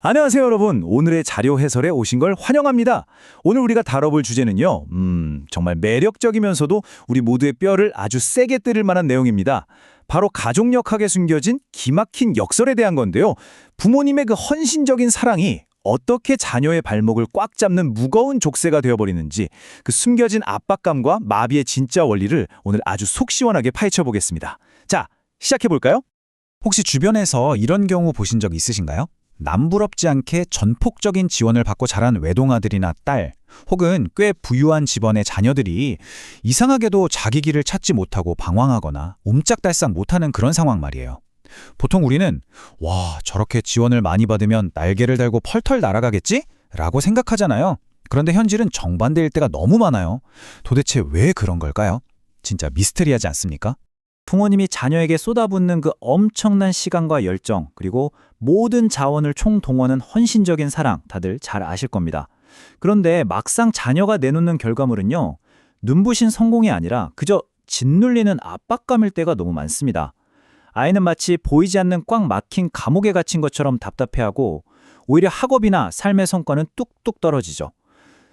안녕하세요, 여러분. 오늘의 자료 해설에 오신 걸 환영합니다. 오늘 우리가 다뤄볼 주제는요. 정말 매력적이면서도 우리 모두의 뼈를 아주 세게 때릴 만한 내용입니다. 바로 가족력하게 숨겨진 기막힌 역설에 대한 건데요. 부모님의 그 헌신적인 사랑이 어떻게 자녀의 발목을 꽉 잡는 무거운 족쇄가 되어버리는지 그 숨겨진 압박감과 마비의 진짜 원리를 오늘 아주 속 시원하게 파헤쳐 보겠습니다. 자, 시작해볼까요? 혹시 주변에서 이런 경우 보신 적 있으신가요? 남부럽지 않게 전폭적인 지원을 받고 자란 외동아들이나 딸, 혹은 꽤 부유한 집안의 자녀들이 이상하게도 자기 길을 찾지 못하고 방황하거나 옴짝달싹 못하는 그런 상황 말이에요. 보통 우리는 와, 저렇게 지원을 많이 받으면 날개를 달고 펄털 날아가겠지? 라고 생각하잖아요. 그런데 현실은 정반대일 때가 너무 많아요. 도대체 왜 그런 걸까요? 진짜 미스터리하지 않습니까? 부모님이 자녀에게 쏟아붓는 그 엄청난 시간과 열정, 그리고 모든 자원을 총동원한 헌신적인 사랑, 다들 잘 아실 겁니다. 그런데 막상 자녀가 내놓는 결과물은요, 눈부신 성공이 아니라 그저 짓눌리는 압박감일 때가 너무 많습니다. 아이는 마치 보이지 않는 꽉 막힌 감옥에 갇힌 것처럼 답답해하고, 오히려 학업이나 삶의 성과는 뚝뚝 떨어지죠.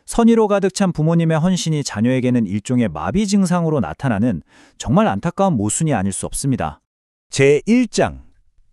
선의로 가득 찬 부모님의 헌신이 자녀에게는 일종의 마비 증상으로 나타나는 정말 안타까운 모순이 아닐 수 없습니다. 제1장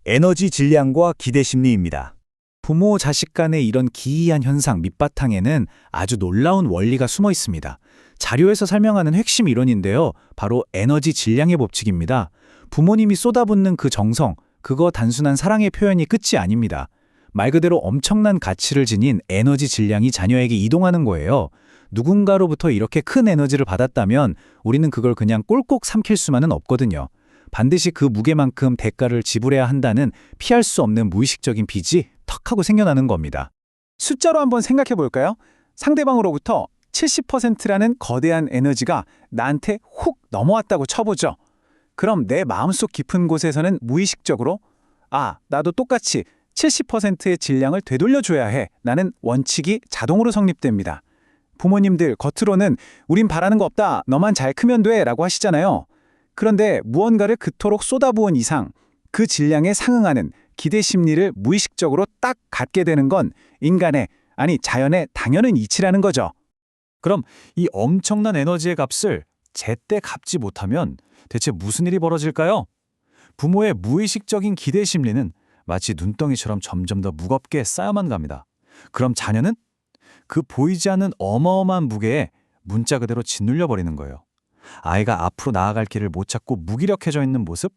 에너지 질량과 기대 심리입니다. 부모 자식 간의 이런 기이한 현상 밑바탕에는 아주 놀라운 원리가 숨어 있습니다. 자료에서 설명하는 핵심 이론인데요. 바로 에너지 질량의 법칙입니다. 부모님이 쏟아붓는 그 정성, 그거 단순한 사랑의 표현이 끝이 아닙니다. 말 그대로 엄청난 가치를 지닌 에너지 질량이 자녀에게 이동하는 거예요. 누군가로부터 이렇게 큰 에너지를 받았다면 우리는 그걸 그냥 꼴꼭 삼킬 수만은 없거든요. 반드시 그 무게만큼 대가를 지불해야 한다는 피할 수 없는 무의식적인 빚이 턱하고 생겨나는 겁니다. 숫자로 한번 생각해 볼까요? 상대방으로부터 70%라는 거대한 에너지가 나한테 훅 넘어왔다고 쳐보죠. 그럼 내 마음속 깊은 곳에서는 무의식적으로 나도 똑같이 70%의 질량을 되돌려줘야 해 라는 원칙이 자동으로 성립됩니다. 부모님들 겉으로는 우린 바라는 거 없다, 너만 잘 크면 돼 라고 하시잖아요. 그런데 무언가를 그토록 쏟아부은 이상 그 질량에 상응하는 기대 심리를 무의식적으로 딱 갖게 되는 건 인간의, 아니 자연의 당연한 이치라는 거죠. 그럼 이 엄청난 에너지의 값을 제때 갚지 못하면 대체 무슨 일이 벌어질까요? 부모의 무의식적인 기대 심리는 마치 눈덩이처럼 점점 더 무겁게 쌓여만 갑니다. 그럼 자녀는 그 보이지 않는 어마어마한 무게에 문자 그대로 짓눌려 버리는 거예요. 아이가 앞으로 나아갈 길을 못 찾고 무기력해져 있는 모습?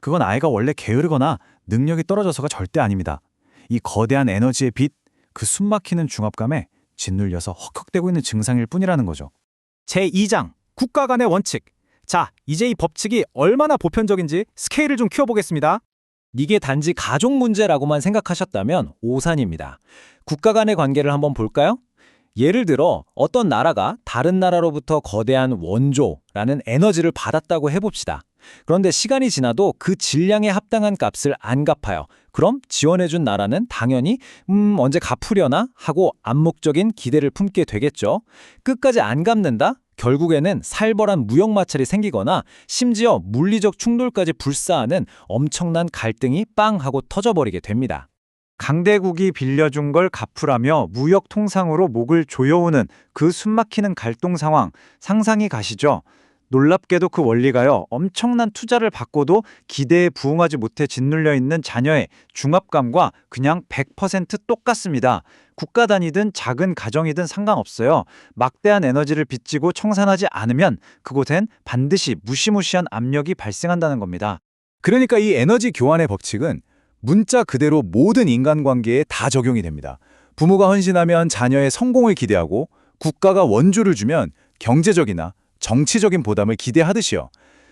그건 아이가 원래 게으르거나 능력이 떨어져서가 절대 아닙니다. 이 거대한 에너지의 빚, 그 숨막히는 중압감에 짓눌려서 헉헉대고 있는 증상일 뿐이라는 거죠. 제2장 국가 간의 원칙. 자, 이제 이 법칙이 얼마나 보편적인지 스케일을 좀 키워보겠습니다. 이게 단지 가족 문제라고만 생각하셨다면 오산입니다. 국가 간의 관계를 한번 볼까요? 예를 들어 어떤 나라가 다른 나라로부터 거대한 원조라는 에너지를 받았다고 해봅시다. 그런데 시간이 지나도 그 질량에 합당한 값을 안 갚아요. 그럼 지원해준 나라는 당연히 언제 갚으려나 하고 암묵적인 기대를 품게 되겠죠. 끝까지 안 갚는다? 결국에는 살벌한 무역 마찰이 생기거나 심지어 물리적 충돌까지 불사하는 엄청난 갈등이 빵 하고 터져버리게 됩니다. 강대국이 빌려준 걸 갚으라며 무역 통상으로 목을 조여오는 그 숨막히는 갈등 상황 상상이 가시죠? 놀랍게도 그 원리가요, 엄청난 투자를 받고도 기대에 부응하지 못해 짓눌려 있는 자녀의 중압감과 그냥 100% 똑같습니다. 국가 단위든 작은 가정이든 상관없어요. 막대한 에너지를 빚지고 청산하지 않으면 그곳엔 반드시 무시무시한 압력이 발생한다는 겁니다. 그러니까 이 에너지 교환의 법칙은 문자 그대로 모든 인간관계에 다 적용이 됩니다. 부모가 헌신하면 자녀의 성공을 기대하고 국가가 원조를 주면 경제적이나 정치적인 보담을 기대하듯이요.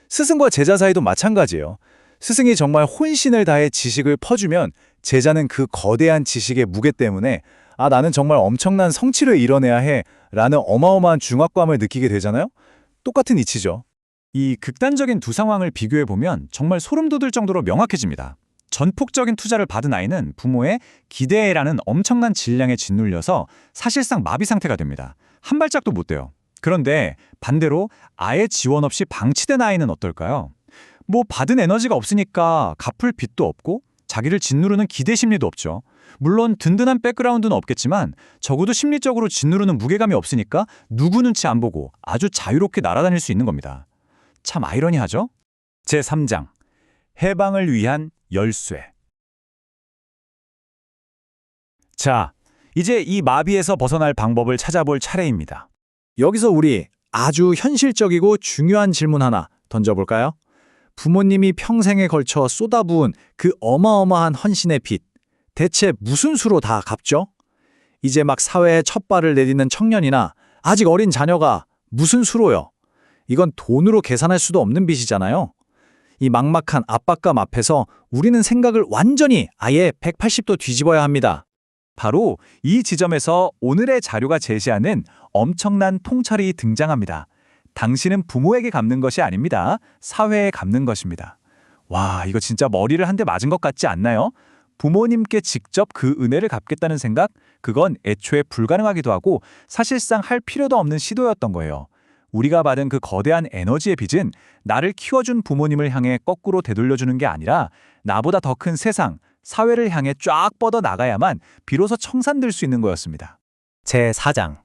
스승과 제자 사이도 마찬가지예요. 스승이 정말 혼신을 다해 지식을 퍼주면 제자는 그 거대한 지식의 무게 때문에 나는 정말 엄청난 성취를 이뤄내야 해 라는 어마어마한 중압감을 느끼게 되잖아요. 똑같은 이치죠. 이 극단적인 두 상황을 비교해보면 정말 소름 돋을 정도로 명확해집니다. 전폭적인 투자를 받은 아이는 부모의 기대라는 엄청난 질량에 짓눌려서 사실상 마비 상태가 됩니다. 한 발짝도 못 돼요. 그런데 반대로 아예 지원 없이 방치된 아이는 어떨까요? 받은 에너지가 없으니까 갚을 빚도 없고 자기를 짓누르는 기대 심리도 없죠. 물론 든든한 백그라운드는 없겠지만 적어도 심리적으로 짓누르는 무게감이 없으니까 누구 눈치 안 보고 아주 자유롭게 날아다닐 수 있는 겁니다. 참 아이러니하죠? 제3장 해방을 위한 열쇠. 자, 이제 이 마비에서 벗어날 방법을 찾아볼 차례입니다. 여기서 우리 아주 현실적이고 중요한 질문 하나 던져볼까요? 부모님이 평생에 걸쳐 쏟아부은 그 어마어마한 헌신의 빚, 대체 무슨 수로 다 갚죠? 이제 막 사회에 첫 발을 내딛는 청년이나 아직 어린 자녀가 무슨 수로요? 이건 돈으로 계산할 수도 없는 빚이잖아요. 이 막막한 압박감 앞에서 우리는 생각을 완전히 아예 180도 뒤집어야 합니다. 바로 이 지점에서 오늘의 자료가 제시하는 엄청난 통찰이 등장합니다. 당신은 부모에게 갚는 것이 아닙니다. 사회에 갚는 것입니다. 와, 이거 진짜 머리를 한 대 맞은 것 같지 않나요? 부모님께 직접 그 은혜를 갚겠다는 생각? 그건 애초에 불가능하기도 하고 사실상 할 필요도 없는 시도였던 거예요. 우리가 받은 그 거대한 에너지의 빚은 나를 키워준 부모님을 향해 거꾸로 되돌려주는 게 아니라 나보다 더 큰 세상, 사회를 향해 쫙 뻗어 나가야만 비로소 청산될 수 있는 거였습니다. 제4장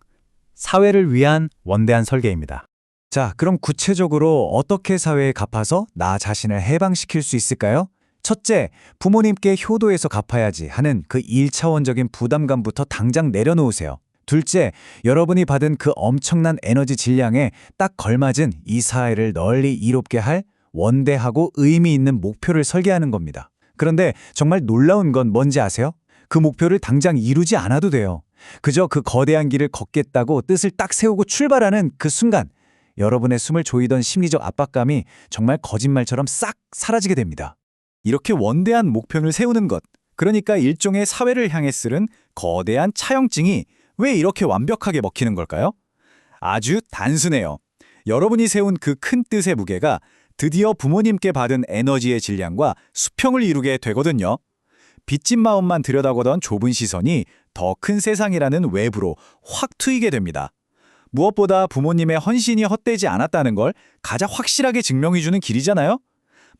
사회를 위한 원대한 설계입니다. 자, 그럼 구체적으로 어떻게 사회에 갚아서 나 자신을 해방시킬 수 있을까요? 첫째, 부모님께 효도해서 갚아야지 하는 그 1차원적인 부담감부터 당장 내려놓으세요. 둘째, 여러분이 받은 그 엄청난 에너지 질량에 딱 걸맞은 이 사회를 널리 이롭게 할 원대하고 의미 있는 목표를 설계하는 겁니다. 그런데 정말 놀라운 건 뭔지 아세요? 그 목표를 당장 이루지 않아도 돼요. 그저 그 거대한 길을 걷겠다고 뜻을 딱 세우고 출발하는 그 순간 여러분의 숨을 조이던 심리적 압박감이 정말 거짓말처럼 싹 사라지게 됩니다. 이렇게 원대한 목표를 세우는 것, 그러니까 일종의 사회를 향해 쓰는 거대한 차용증이 왜 이렇게 완벽하게 먹히는 걸까요? 아주 단순해요. 여러분이 세운 그 큰 뜻의 무게가 드디어 부모님께 받은 에너지의 질량과 수평을 이루게 되거든요. 빚진 마음만 들여다보던 좁은 시선이 더 큰 세상이라는 외부로 확 트이게 됩니다. 무엇보다 부모님의 헌신이 헛되지 않았다는 걸 가장 확실하게 증명해주는 길이잖아요.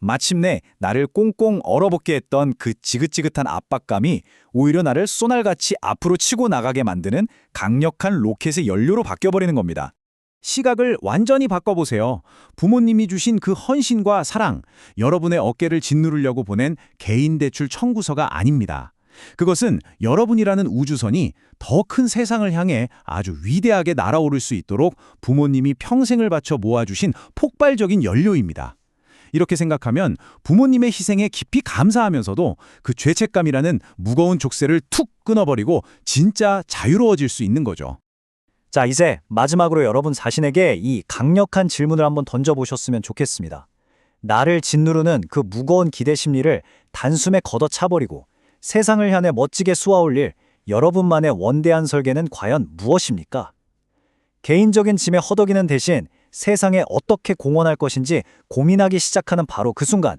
마침내 나를 꽁꽁 얼어붙게 했던 그 지긋지긋한 압박감이 오히려 나를 쏘날같이 앞으로 치고 나가게 만드는 강력한 로켓의 연료로 바뀌어버리는 겁니다. 시각을 완전히 바꿔보세요. 부모님이 주신 그 헌신과 사랑, 여러분의 어깨를 짓누르려고 보낸 개인 대출 청구서가 아닙니다. 그것은 여러분이라는 우주선이 더 큰 세상을 향해 아주 위대하게 날아오를 수 있도록 부모님이 평생을 바쳐 모아주신 폭발적인 연료입니다. 이렇게 생각하면 부모님의 희생에 깊이 감사하면서도 그 죄책감이라는 무거운 족쇄를 툭 끊어버리고 진짜 자유로워질 수 있는 거죠. 자, 이제 마지막으로 여러분 자신에게 이 강력한 질문을 한번 던져보셨으면 좋겠습니다. 나를 짓누르는 그 무거운 기대 심리를 단숨에 걷어차버리고 세상을 향해 멋지게 쏘아올릴 여러분만의 원대한 설계는 과연 무엇입니까? 개인적인 짐에 허덕이는 대신 세상에 어떻게 공헌할 것인지 고민하기 시작하는 바로 그 순간,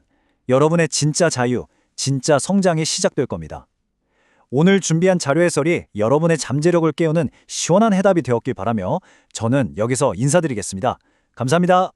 여러분의 진짜 자유, 진짜 성장이 시작될 겁니다. 오늘 준비한 자료 해설이 여러분의 잠재력을 깨우는 시원한 해답이 되었길 바라며 저는 여기서 인사드리겠습니다. 감사합니다.